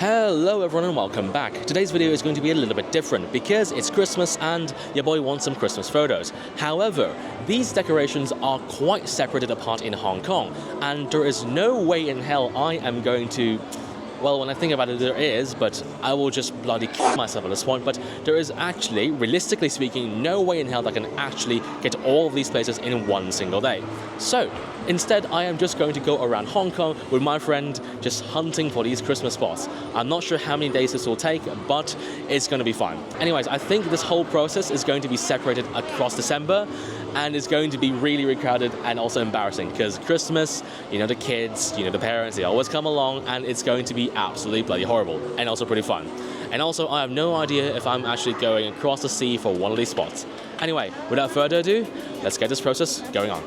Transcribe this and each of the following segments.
Hello everyone and welcome back. Today's video is going to be a little bit different because it's Christmas and your boy wants some Christmas photos. However, these decorations are quite separated apart in Hong Kong and there is no way in hell I am going to... Well, when I think about it, there is, but I will just bloody kill myself at this point. But there is actually, realistically speaking, no way in hell that I can actually get all of these places in one single day. So, instead, I am just going to go around Hong Kong with my friend, just hunting for these Christmas spots. I'm not sure how many days this will take, but it's going to be fine. Anyways, I think this whole process is going to be separated across December, and it's going to be really, really crowded and also embarrassing because Christmas, you know, the kids, you know, the parents, they always come along and it's going to be absolutely bloody horrible and also pretty fun. And also, I have no idea if I'm actually going across the sea for one of these spots. Anyway, without further ado, let's get this process going on.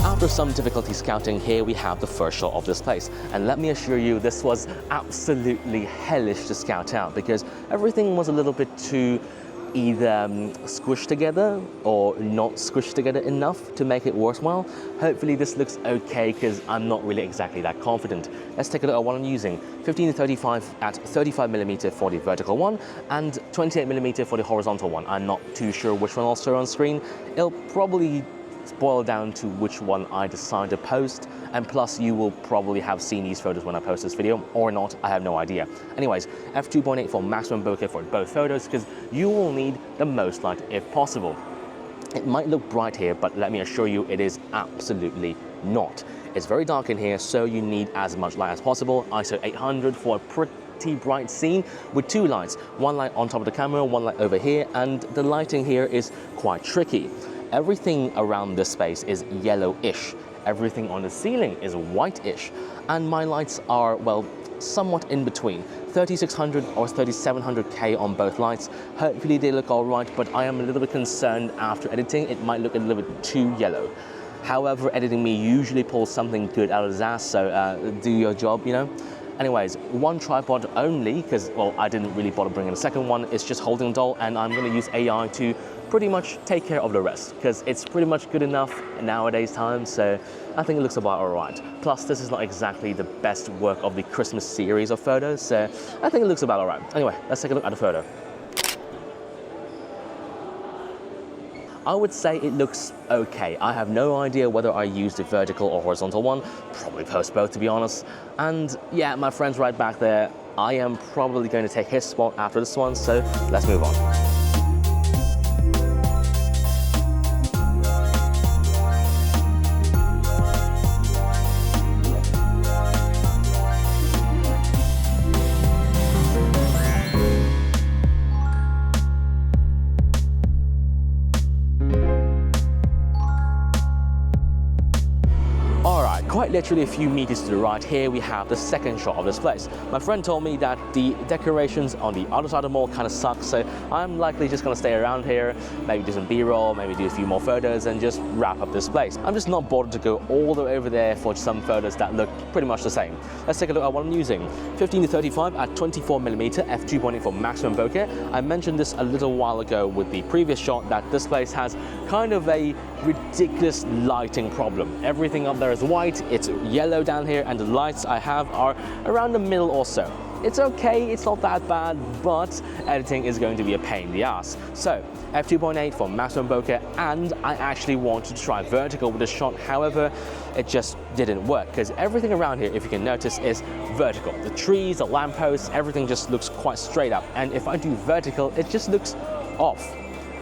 After some difficulty scouting, here we have the first shot of this place, and let me assure you this was absolutely hellish to scout out because everything was a little bit too either squished together or not squished together enough to make it worthwhile. Hopefully this looks okay because I'm not really exactly that confident. Let's take a look at what I'm using. 15-35 at 35mm for the vertical one and 28mm for the horizontal one. I'm not too sure which one I'll show on screen. It'll probably boil down to which one I decide to post, and plus you will probably have seen these photos when I post this video or not, I have no idea. Anyways, f2.8 for maximum bokeh for both photos because you will need the most light if possible. It might look bright here, but let me assure you it is absolutely not. It's very dark in here, so you need as much light as possible. ISO 800 for a pretty bright scene with two lights, one light on top of the camera, one light over here, and the lighting here is quite tricky. Everything around this space is yellowish. Everything on the ceiling is whitish. And my lights are, well, somewhat in between. 3600 or 3700K on both lights. Hopefully they look all right, but I am a little bit concerned after editing. It might look a little bit too yellow. However, editing me usually pulls something good out of his ass, so do your job, you know? Anyways, one tripod only, because, well, I didn't really bother bringing a second one. It's just holding the doll, and I'm going to use AI to pretty much take care of the rest, because it's pretty much good enough nowadays time, so I think it looks about all right. Plus, this is not exactly the best work of the Christmas series of photos, so I think it looks about all right. Anyway, let's take a look at the photo. I would say it looks okay. I have no idea whether I used the vertical or horizontal one. Probably post both, to be honest. And yeah, my friend's right back there. I am probably going to take his spot after this one, so let's move on. Quite literally a few meters to the right, here we have the second shot of this place. My friend told me that the decorations on the other side of the mall kind of suck, so I'm likely just going to stay around here, maybe do some B-roll, maybe do a few more photos and just wrap up this place. I'm just not bothered to go all the way over there for some photos that look pretty much the same. Let's take a look at what I'm using. 15-35 at 24mm, f2.8 for maximum bokeh. I mentioned this a little while ago with the previous shot that this place has kind of a ridiculous lighting problem. Everything up there is white, it's yellow down here, and the lights I have are around the middle or so. it's okay, it's not that bad, but editing is going to be a pain in the ass. So f2.8 for maximum bokeh, and I actually wanted to try vertical with this shot. However, it just didn't work because everything around here, if you can notice, is vertical. The trees, the lampposts, everything just looks quite straight up. And if I do vertical, it just looks off.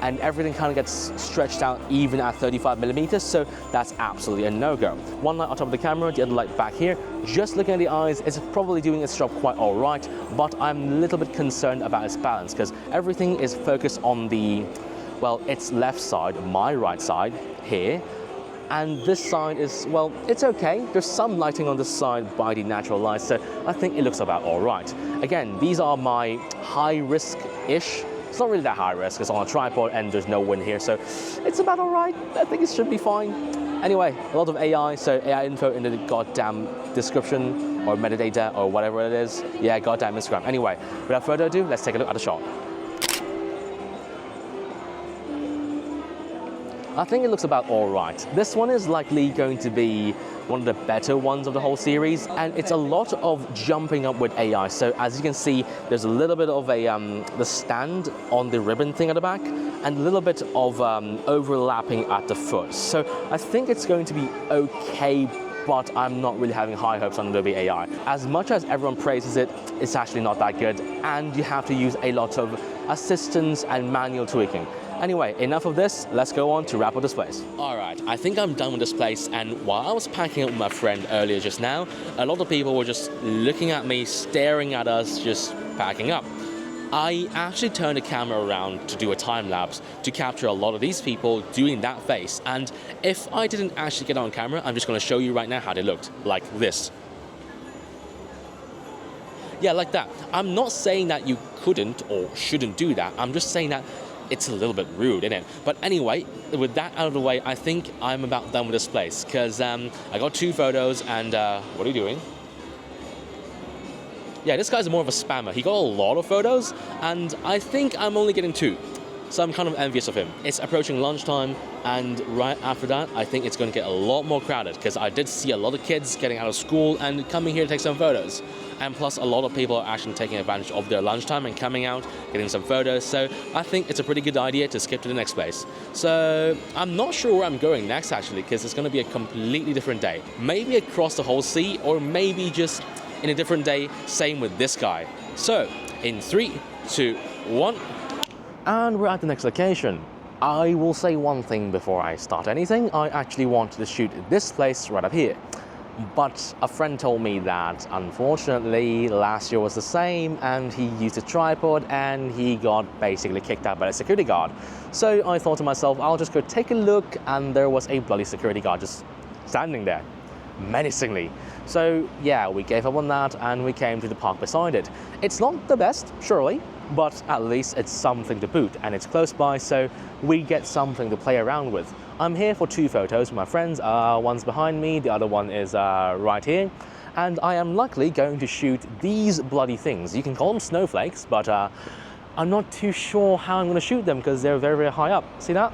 And everything kind of gets stretched out even at 35mm, so that's absolutely a no-go. One light on top of the camera, the other light back here. Just looking at the eyes, it's probably doing its job quite all right, but I'm a little bit concerned about its balance because everything is focused on the, well, its left side, my right side here, and this side is, well, it's okay. There's some lighting on this side by the natural light, so I think it looks about all right. Again, these are my high risk-ish. It's not really that high risk, it's on a tripod and there's no wind here, so it's about all right. I think it should be fine. Anyway, a lot of AI, so AI info in the goddamn description or metadata or whatever it is. Yeah, goddamn Instagram. Anyway, without further ado, let's take a look at the shot. I think it looks about all right. This one is likely going to be one of the better ones of the whole series, and it's a lot of jumping up with AI. So as you can see, there's a little bit of a the stand on the ribbon thing at the back, and a little bit of overlapping at the foot. So I think it's going to be okay, but I'm not really having high hopes on Adobe AI. As much as everyone praises it, it's actually not that good, and you have to use a lot of assistance and manual tweaking. Anyway, enough of this, let's go on to wrap up this place. All right, I think I'm done with this place, and while I was packing up with my friend earlier just now, a lot of people were just looking at me, staring at us, just packing up. I actually turned the camera around to do a time lapse to capture a lot of these people doing that face, and if I didn't actually get on camera, I'm just gonna show you right now how they looked, like this. Yeah, like that. I'm not saying that you couldn't or shouldn't do that, I'm just saying that it's a little bit rude, isn't it? But anyway, with that out of the way, I think I'm about done with this place, because I got 2 photos, and what are you doing? Yeah, this guy's more of a spammer. He got a lot of photos, and I think I'm only getting 2. So I'm kind of envious of him. It's approaching lunchtime, and right after that, I think it's going to get a lot more crowded, because I did see a lot of kids getting out of school and coming here to take some photos. And plus, a lot of people are actually taking advantage of their lunchtime and coming out, getting some photos. So I think it's a pretty good idea to skip to the next place. So I'm not sure where I'm going next, actually, because it's going to be a completely different day. Maybe across the whole sea, or maybe just in a different day, same with this guy. So in 3, 2, 1. And we're at the next location. I will say one thing before I start anything. I actually wanted to shoot this place right up here. But a friend told me that, unfortunately, last year was the same, and he used a tripod and he got basically kicked out by a security guard. So I thought to myself, I'll just go take a look, and there was a bloody security guard just standing there, menacingly. So yeah, we gave up on that and we came to the park beside it. It's not the best, surely, but at least it's something to boot, and it's close by, so we get something to play around with. I'm here for 2 photos with my friends. One's behind me, the other one is right here. And I am luckily going to shoot these bloody things. You can call them snowflakes, but I'm not too sure how I'm going to shoot them because they're very, very high up. See that?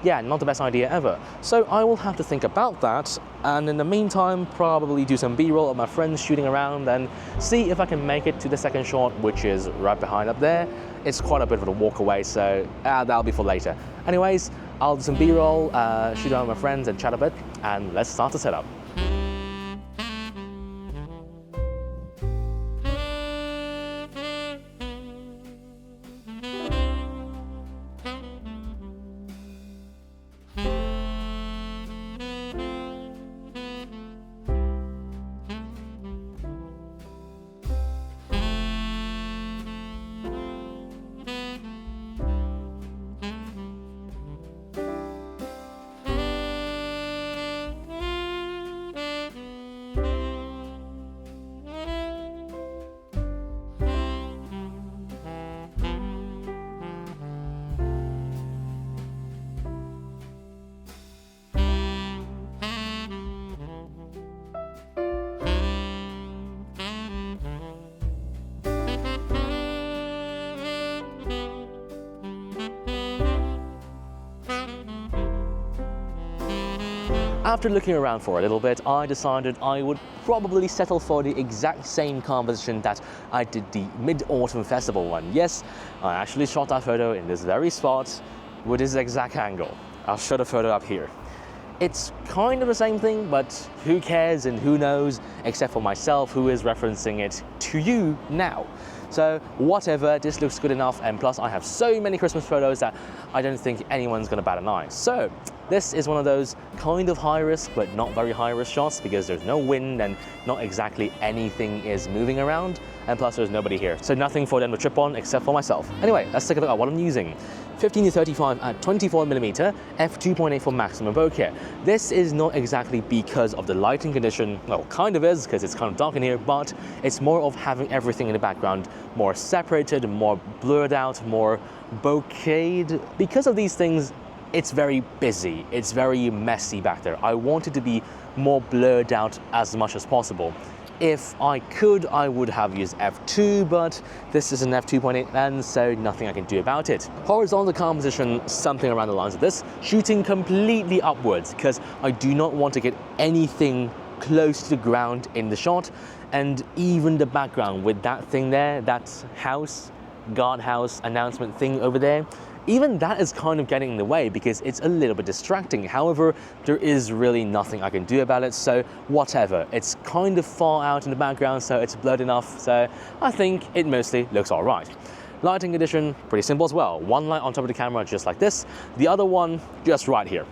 Yeah, not the best idea ever. So I will have to think about that, and in the meantime, probably do some B-roll of my friends shooting around and see if I can make it to the second shot, which is right behind up there. It's quite a bit of a walk away, so that'll be for later. Anyways, I'll do some B-roll, shoot around with my friends and chat a bit, and let's start the setup. After looking around for a little bit, I decided I would probably settle for the exact same composition that I did the Mid-Autumn Festival one. Yes, I actually shot that photo in this very spot with this exact angle. I'll show the photo up here. It's kind of the same thing, but who cares and who knows, except for myself, who is referencing it to you now. So whatever, this looks good enough, and plus I have so many Christmas photos that I don't think anyone's gonna bat an eye. So this is one of those kind of high risk but not very high risk shots because there's no wind and not exactly anything is moving around, and plus there's nobody here. So nothing for them to trip on except for myself. Anyway, let's take a look at what I'm using. 15-35 at 24mm, f2.8 for maximum bokeh. This is not exactly because of the lighting condition, well, kind of is because it's kind of dark in here, but it's more of having everything in the background more separated, more blurred out, more bokeh'd. Because of these things, it's very busy, it's very messy back there. I want it to be more blurred out as much as possible. If I could, I would have used f2, but this is an f2.8 lens, so nothing I can do about it. Horizontal composition, something around the lines of this, shooting completely upwards, because I do not want to get anything close to the ground in the shot, and even the background with that thing there, that house, guardhouse announcement thing over there, even that is kind of getting in the way because it's a little bit distracting. However, there is really nothing I can do about it, so whatever. It's kind of far out in the background, so it's blurred enough, so I think it mostly looks all right. Lighting condition, pretty simple as well. One light on top of the camera just like this, the other one just right here.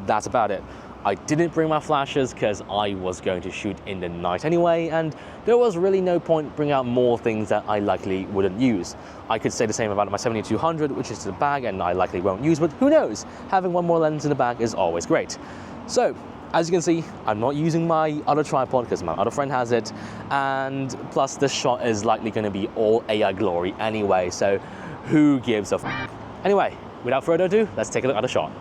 That's about it. I didn't bring my flashes because I was going to shoot in the night anyway, and there was really no point bringing out more things that I likely wouldn't use. I could say the same about my 7200, which is the bag, and I likely won't use, but who knows? Having one more lens in the bag is always great. So, as you can see, I'm not using my other tripod because my other friend has it, and plus this shot is likely going to be all AI glory anyway, so who gives a f***? Anyway, without further ado, let's take a look at the shot.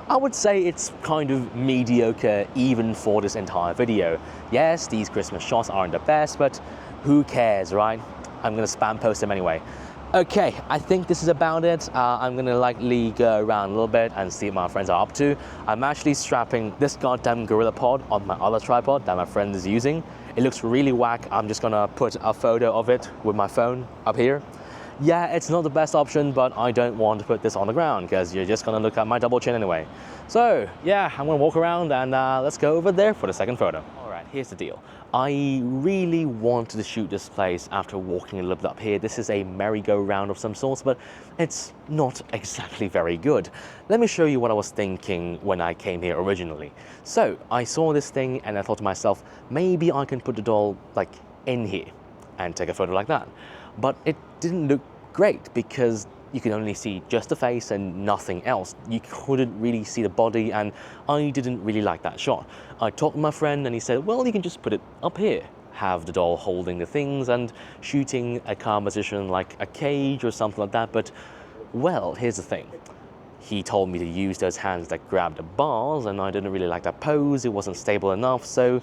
I would say it's kind of mediocre even for this entire video. Yes, these Christmas shots aren't the best, but who cares, right? I'm gonna spam post them anyway. Okay, I think this is about it. I'm gonna likely go around a little bit and see what my friends are up to. I'm actually strapping this goddamn Gorilla Pod on my other tripod that my friend is using. It looks really whack. I'm just gonna put a photo of it with my phone up here. Yeah, it's not the best option, but I don't want to put this on the ground because you're just gonna look at my double chin anyway. So yeah, I'm gonna walk around and let's go over there for the second photo. All right, here's the deal. I really wanted to shoot this place after walking a little bit up here. This is a merry-go-round of some sorts, but it's not exactly very good. Let me show you what I was thinking when I came here originally. So I saw this thing and I thought to myself, maybe I can put the doll like in here and take a photo like that. But it didn't look great because you can only see just the face and nothing else. You couldn't really see the body, and I didn't really like that shot. I talked to my friend and he said, well, you can just put it up here. Have the doll holding the things and shooting a composition like a cage or something like that. But, well, here's the thing. He told me to use those hands that grab the bars, and I didn't really like that pose. It wasn't stable enough, so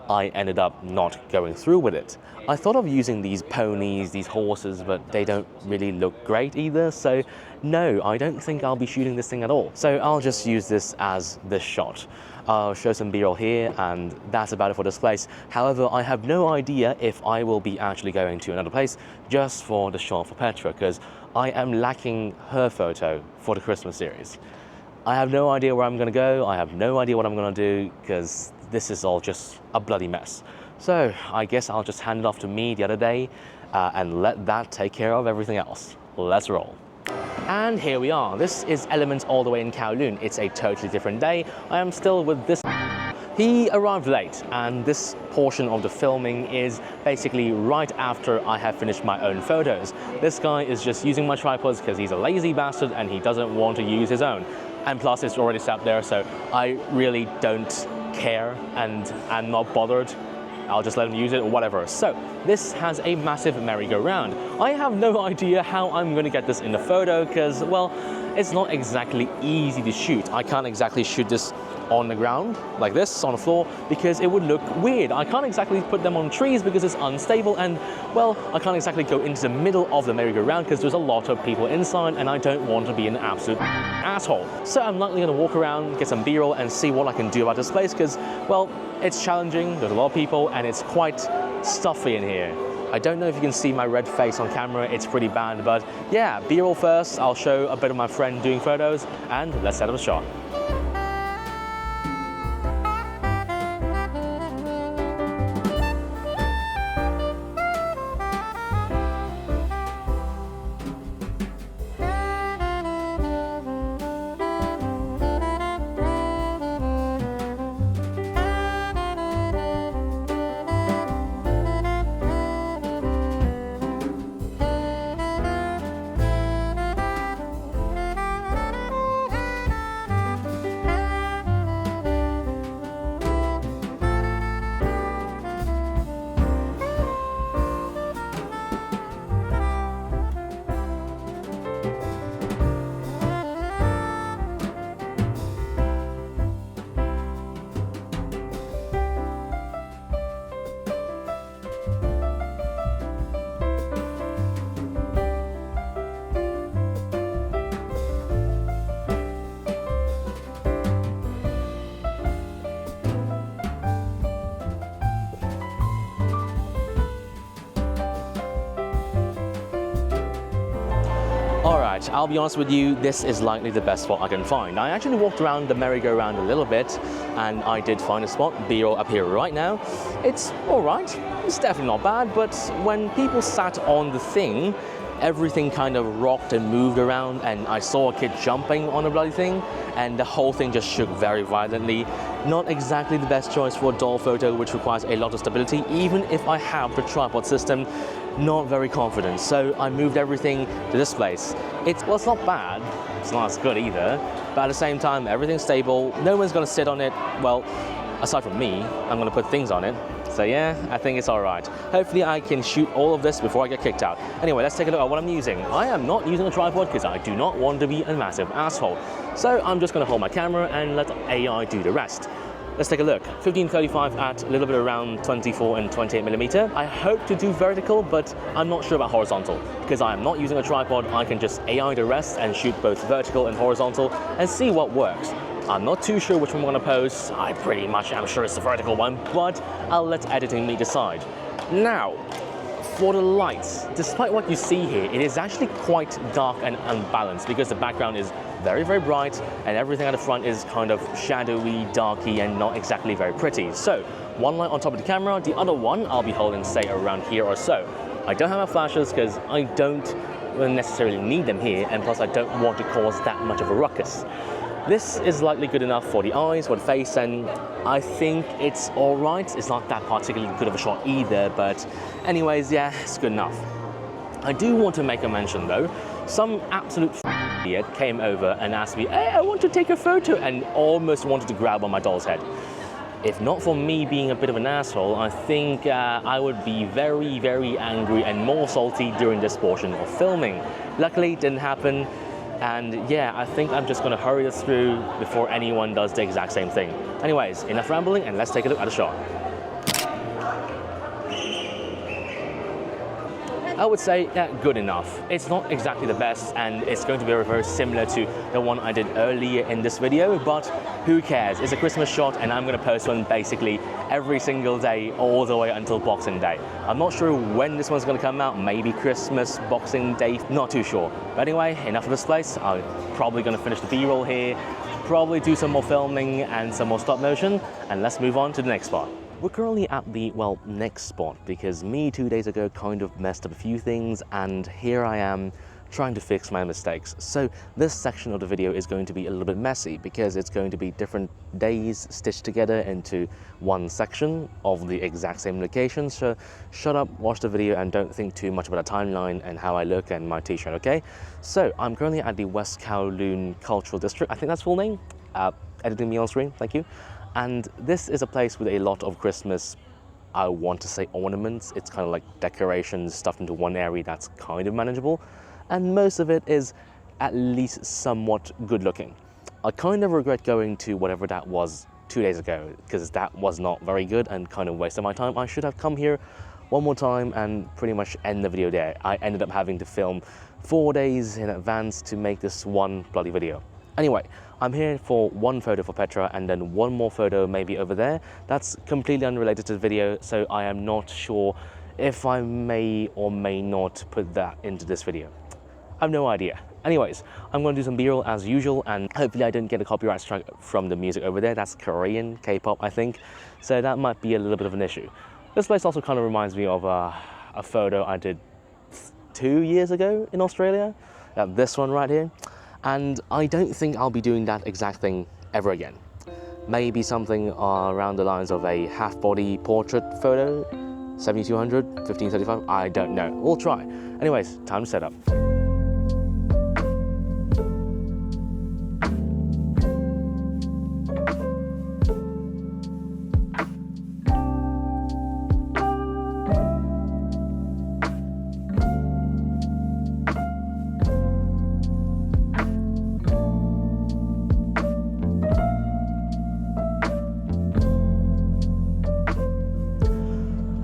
I ended up not going through with it. I thought of using these ponies, these horses, but they don't really look great either, so no, I don't think I'll be shooting this thing at all. So I'll just use this as this shot. I'll show some B-roll here, and that's about it for this place. However, I have no idea if I will be actually going to another place just for the shot for Petra, because I am lacking her photo for the Christmas series. I have no idea where I'm gonna go. I have no idea what I'm gonna do, because this is all just a bloody mess. So I guess I'll just hand it off to me the other day and let that take care of everything else. Let's roll. And here we are. This is Elements all the way in Kowloon. It's a totally different day. I am still with this. He arrived late, and this portion of the filming is basically right after I have finished my own photos. This guy is just using my tripods because he's a lazy bastard and he doesn't want to use his own. And plus it's already sat there, so I really don't care and I'm not bothered. I'll just let him use it or whatever. So this has a massive merry-go-round. I have no idea how I'm going to get this in the photo because, well, it's not exactly easy to shoot. I can't exactly shoot this on the ground, like this, on the floor, because it would look weird. I can't exactly put them on trees because it's unstable, and, well, I can't exactly go into the middle of the merry-go-round because there's a lot of people inside, and I don't want to be an absolute asshole. So I'm likely going to walk around, get some B-roll, and see what I can do about this place, because, well, it's challenging, there's a lot of people, and it's quite stuffy in here. I don't know if you can see my red face on camera, it's pretty bad, but yeah, B-roll first, I'll show a bit of my friend doing photos, and let's set up a shot. Alright, I'll be honest with you, this is likely the best spot I can find. I actually walked around the merry-go-round a little bit, and I did find a spot, B-roll up here right now. It's alright, it's definitely not bad, but when people sat on the thing, everything kind of rocked and moved around, and I saw a kid jumping on the bloody thing, and the whole thing just shook very violently. Not exactly the best choice for a doll photo, which requires a lot of stability, even if I have the tripod system. Not very confident, so I moved everything to this place. Well, it's not bad, it's not as good either, but at the same time, everything's stable. No one's gonna sit on it, well, aside from me, I'm gonna put things on it. So yeah, I think it's all right. Hopefully I can shoot all of this before I get kicked out. Anyway, let's take a look at what I'm using. I am not using a tripod because I do not want to be a massive asshole. So I'm just gonna hold my camera and let AI do the rest. Let's take a look. 1535 at a little bit around 24 and 28 millimeter. I hope to do vertical, but I'm not sure about horizontal. Because I am not using a tripod, I can just AI the rest and shoot both vertical and horizontal and see what works. I'm not too sure which one I'm gonna post. I pretty much am sure it's the vertical one, but I'll let editing me decide. Now, for the lights, despite what you see here, it is actually quite dark and unbalanced because the background is very, very bright and everything at the front is kind of shadowy, darky, and not exactly very pretty. So, one light on top of the camera, the other one I'll be holding, say, around here or so. I don't have my flashes because I don't necessarily need them here, and plus I don't want to cause that much of a ruckus. This is likely good enough for the eyes, for the face, and I think it's all right. It's not that particularly good of a shot either, but anyways, yeah, it's good enough. I do want to make a mention though. Some absolute idiot came over and asked me, hey, I want to take a photo, and almost wanted to grab on my doll's head. If not for me being a bit of an asshole, I think I would be very, very angry and more salty during this portion of filming. Luckily, it didn't happen. And yeah, I think I'm just gonna hurry this through before anyone does the exact same thing. Anyways, enough rambling and let's take a look at the shot. I would say, yeah, good enough. It's not exactly the best, and it's going to be very similar to the one I did earlier in this video, but who cares? It's a Christmas shot, and I'm gonna post one basically every single day, all the way until Boxing Day. I'm not sure when this one's gonna come out, maybe Christmas, Boxing Day, not too sure. But anyway, enough of this place. I'm probably gonna finish the B-roll here, probably do some more filming and some more stop motion, and let's move on to the next spot. We're currently at the, well, next spot because me 2 days ago kind of messed up a few things, and here I am trying to fix my mistakes. So this section of the video is going to be a little bit messy because it's going to be different days stitched together into one section of the exact same location. So shut up, watch the video, and don't think too much about a timeline and how I look and my t-shirt, okay? So I'm currently at the West Kowloon Cultural District. I think that's full name. Editing me on screen, thank you. And this is a place with a lot of Christmas, I want to say, ornaments. It's kind of like decorations stuffed into one area that's kind of manageable. And most of it is at least somewhat good looking. I kind of regret going to whatever that was 2 days ago, because that was not very good and kind of wasted my time. I should have come here one more time and pretty much end the video there. I ended up having to film 4 days in advance to make this one bloody video. Anyway, I'm here for one photo for Petra and then one more photo maybe over there. That's completely unrelated to the video, so I am not sure if I may or may not put that into this video. I have no idea. Anyways, I'm going to do some B-roll as usual, and hopefully I didn't get a copyright strike from the music over there. That's Korean, K-pop, I think. So that might be a little bit of an issue. This place also kind of reminds me of a photo I did 2 years ago in Australia. This one right here. And I don't think I'll be doing that exact thing ever again. Maybe something around the lines of a half-body portrait photo, 7200, 1535, I don't know. We'll try. Anyways, time to set up.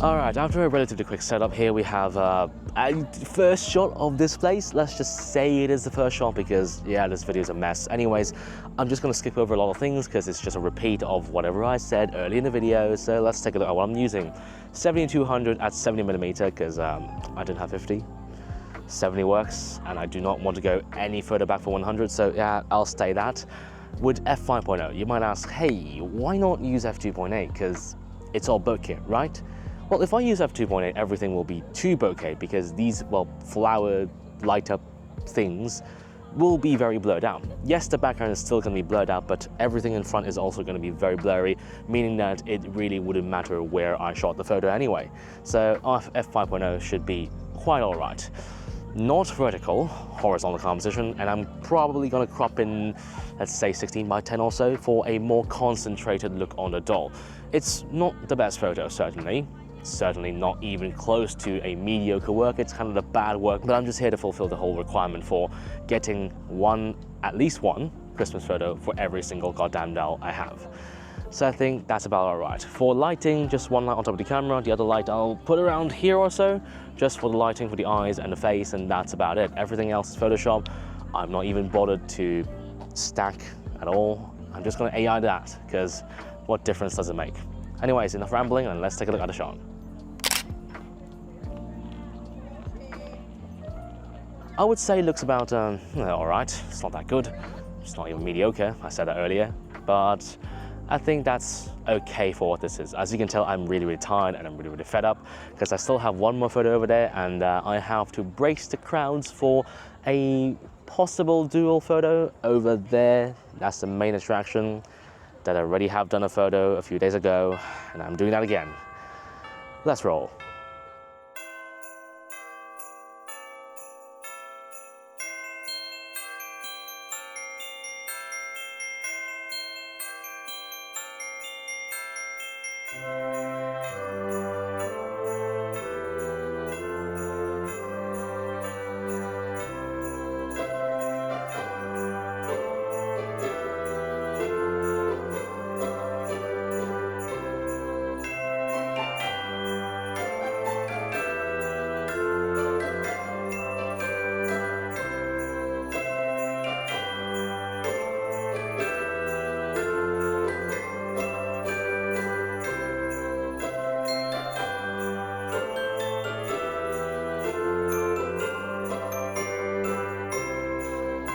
Alright, after a relatively quick setup here, we have a first shot of this place. Let's just say it is the first shot because, yeah, this video is a mess. Anyways, I'm just going to skip over a lot of things because it's just a repeat of whatever I said early in the video. So let's take a look at what I'm using. 7200 at 70mm because I didn't have 50. 70 works, and I do not want to go any further back for 100, so yeah, I'll stay that. With F5.0, you might ask, hey, why not use F2.8? Because it's all bokeh, right? Well, if I use F2.8, everything will be too bokeh because these, well, flower light up things will be very blurred out. Yes, the background is still going to be blurred out, but everything in front is also going to be very blurry, meaning that it really wouldn't matter where I shot the photo anyway. So F5.0 should be quite all right. Not vertical, horizontal composition, and I'm probably going to crop in, let's say 16:10 or so for a more concentrated look on the doll. It's not the best photo, certainly not even close to a mediocre work. It's kind of the bad work, but I'm just here to fulfill the whole requirement for getting at least one Christmas photo for every single goddamn doll I have. So I think that's about all right. For lighting, just one light on top of the camera, the other light I'll put around here or so, just for the lighting for the eyes and the face, and that's about it. Everything else is Photoshop. I'm not even bothered to stack at all. I'm just gonna AI that, because what difference does it make? Anyways, enough rambling, and let's take a look at the shot. I would say it looks about, all right. It's not that good. It's not even mediocre. I said that earlier, but I think that's okay for what this is. As you can tell, I'm really, really tired and I'm really, really fed up because I still have one more photo over there, and I have to brace the crowds for a possible dual photo over there. That's the main attraction that I already have done a photo a few days ago, and I'm doing that again. Let's roll.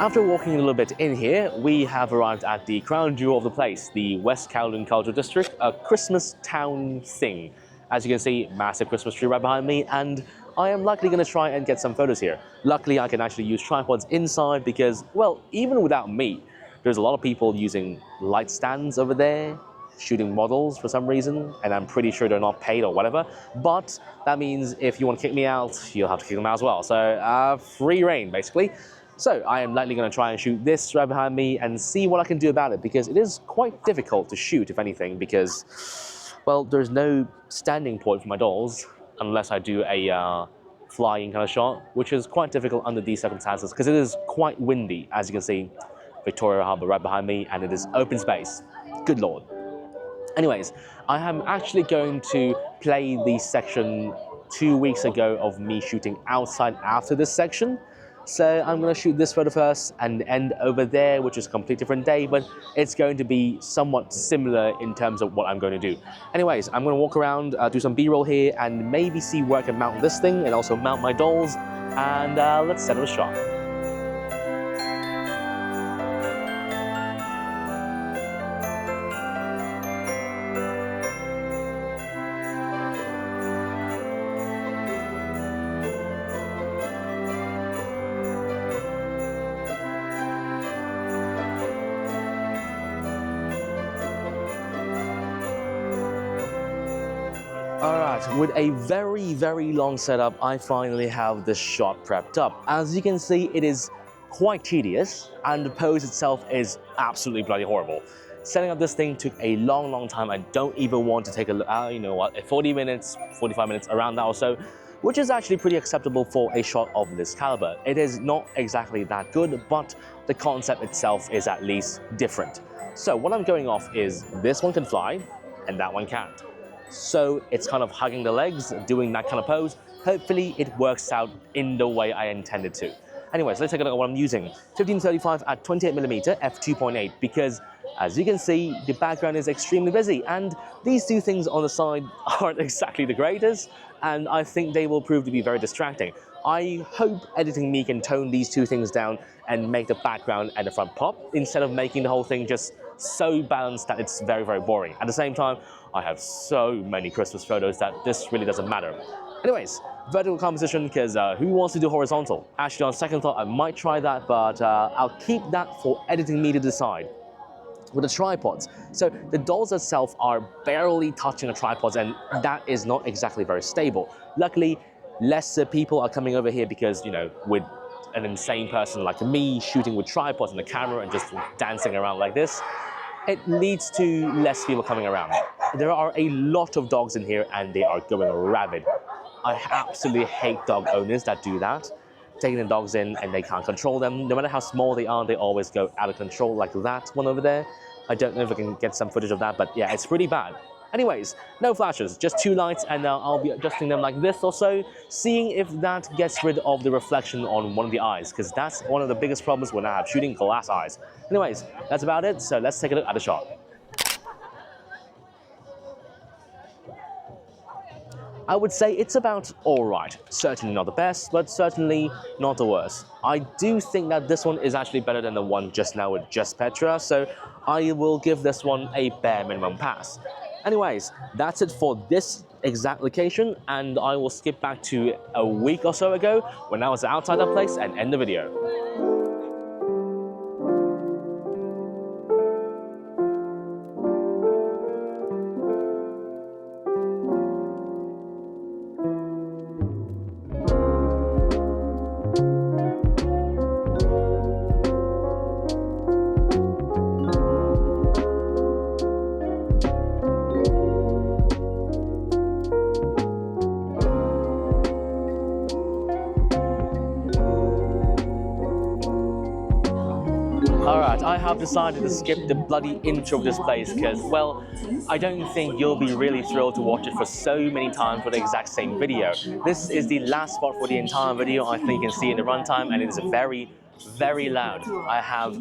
After walking a little bit in here, we have arrived at the crown jewel of the place, the West Kowloon Cultural District, a Christmas town thing. As you can see, massive Christmas tree right behind me, and I am likely going to try and get some photos here. Luckily, I can actually use tripods inside because, well, even without me, there's a lot of people using light stands over there, shooting models for some reason, and I'm pretty sure they're not paid or whatever. But that means if you want to kick me out, you'll have to kick them out as well. So free reign, basically. So I am likely going to try and shoot this right behind me and see what I can do about it, because it is quite difficult to shoot, if anything, because, well, there's no standing point for my dolls unless I do a flying kind of shot, which is quite difficult under these circumstances because it is quite windy, as you can see. Victoria Harbour right behind me, and it is open space. Good Lord. Anyways, I am actually going to play the section 2 weeks ago of me shooting outside after this section. So I'm going to shoot this photo first and end over there, which is a completely different day, but it's going to be somewhat similar in terms of what I'm going to do. Anyways, I'm going to walk around, do some B-roll here, and maybe see where I can mount this thing and also mount my dolls, and let's set up a shot. Alright, with a very long setup, I finally have this shot prepped up. As you can see, it is quite tedious, and the pose itself is absolutely bloody horrible. Setting up this thing took a long time. I don't even want to take a look, you know what, 40 minutes, 45 minutes, around that or so, which is actually pretty acceptable for a shot of this caliber. It is not exactly that good, but the concept itself is at least different. So what I'm going off is this one can fly, and that one can't. So it's kind of hugging the legs, doing that kind of pose. Hopefully it works out in the way I intended to. Anyways, let's take a look at what I'm using. 1535 at 28mm f2.8, because as you can see, the background is extremely busy, and these two things on the side aren't exactly the greatest, and I think they will prove to be very distracting. I hope editing me can tone these two things down and make the background and the front pop, instead of making the whole thing just so balanced that it's very boring. At the same time, I have so many Christmas photos that this really doesn't matter. Anyways, vertical composition, because who wants to do horizontal? Actually, on second thought, I might try that, but I'll keep that for editing me to decide. With the tripods, so the dolls itself are barely touching the tripods, and that is not exactly very stable. Luckily, lesser people are coming over here because, you know, with an insane person like me shooting with tripods and the camera and just dancing around like this, it leads to less people coming around. There are a lot of dogs in here, and they are going rabid. I absolutely hate dog owners that do that, taking the dogs in and they can't control them. No matter how small they are, they always go out of control, like that one over there. I don't know if I can get some footage of that, but yeah, it's pretty bad. Anyways, no flashes, just two lights, and I'll be adjusting them like this or so, seeing if that gets rid of the reflection on one of the eyes, because that's one of the biggest problems when I have shooting glass eyes. Anyways, that's about it, so let's take a look at the shot. I would say it's about alright. Certainly not the best, but certainly not the worst. I do think that this one is actually better than the one just now with just Petra, so I will give this one a bare minimum pass. Anyways, that's it for this exact location, and I will skip back to a week or so ago when I was outside that place and end the video. Alright, I have decided to skip the bloody intro of this place because, well, I don't think you'll be really thrilled to watch it for so many times for the exact same video. This is the last spot for the entire video. I think you can see in the runtime, and it is very loud. I have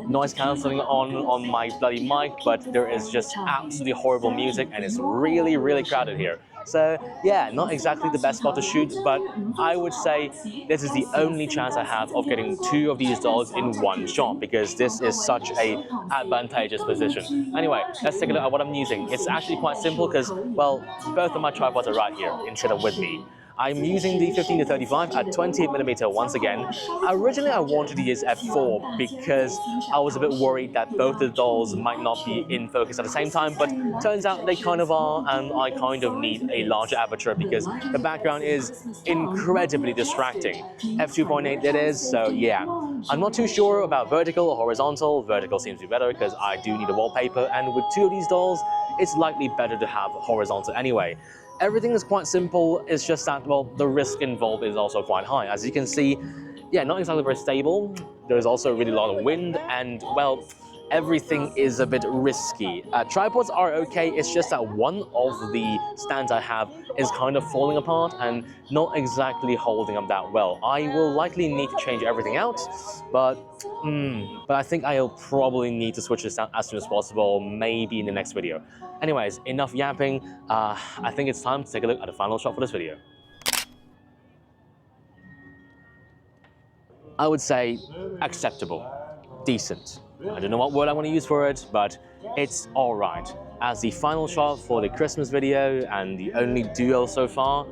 noise cancelling on my bloody mic, but there is just absolutely horrible music, and it's really crowded here. So yeah, not exactly the best spot to shoot, but I would say this is the only chance I have of getting two of these dolls in one shot, because this is such a advantageous position. Anyway, let's take a look at what I'm using. It's actually quite simple because, well, both of my tripods are right here instead of with me. I'm using the 15-35 at 28mm once again. Originally I wanted to use f4 because I was a bit worried that both the dolls might not be in focus at the same time, but turns out they kind of are, and I kind of need a larger aperture because the background is incredibly distracting. F2.8 it is, so yeah. I'm not too sure about vertical or horizontal. Vertical seems to be better because I do need a wallpaper, and with two of these dolls, it's likely better to have horizontal anyway. Everything is quite simple, it's just that, well, the risk involved is also quite high. As you can see, yeah, not exactly very stable. There's also really a lot of wind, and well, everything is a bit risky. Tripods are okay, it's just that one of the stands I have is kind of falling apart and not exactly holding up that well. I will likely need to change everything out, but I think I'll probably need to switch this out as soon as possible, maybe in the next video. Anyways, enough yapping. I think it's time to take a look at the final shot for this video. I would say acceptable, decent. I don't know what word I want to use for it, but it's all right. As the final shot for the Christmas video and the only duo so far,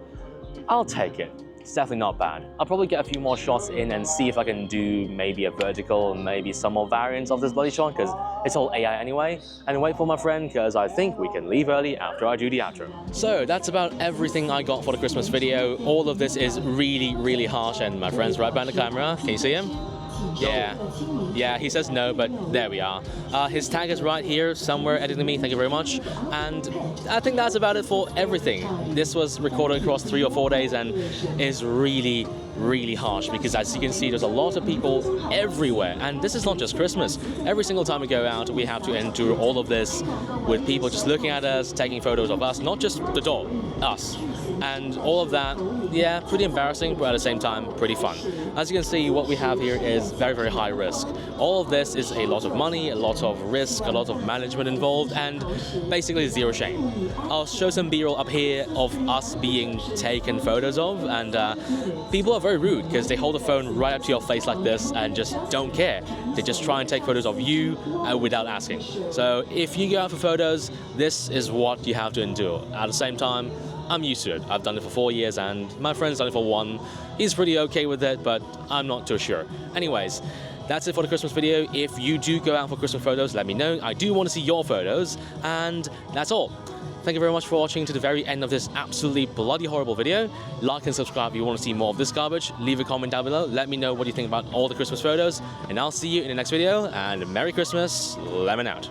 I'll take it. It's definitely not bad. I'll probably get a few more shots in and see if I can do maybe a vertical, maybe some more variants of this bloody shot, because it's all AI anyway, and wait for my friend, because I think we can leave early after I do the outro. So that's about everything I got for the Christmas video. All of this is really, really harsh, and my friend's right behind the camera. Can you see him? Yeah, he says no, but there we are. His tag is right here, somewhere editing me, thank you very much. And I think that's about it for everything. This was recorded across 3 or 4 days and is really, really harsh, because as you can see, there's a lot of people everywhere. And this is not just Christmas. Every single time we go out, we have to endure all of this with people just looking at us, taking photos of us, not just the dog, us. And all of that, yeah, pretty embarrassing, but at the same time, pretty fun. As you can see, what we have here is very, very high risk. All of this is a lot of money, a lot of risk, a lot of management involved, and basically zero shame. I'll show some B-roll up here of us being taken photos of, and people are very rude because they hold the phone right up to your face like this and just don't care. They just try and take photos of you without asking. So if you go out for photos, this is what you have to endure. At the same time, I'm used to it. I've done it for 4 years and my friend's done it for 1. He's pretty okay with it, but I'm not too sure. Anyways, that's it for the Christmas video. If you do go out for Christmas photos, let me know. I do want to see your photos, and that's all. Thank you very much for watching to the very end of this absolutely bloody horrible video. Like and subscribe if you want to see more of this garbage. Leave a comment down below. Let me know what you think about all the Christmas photos, and I'll see you in the next video, and Merry Christmas. Lemon out.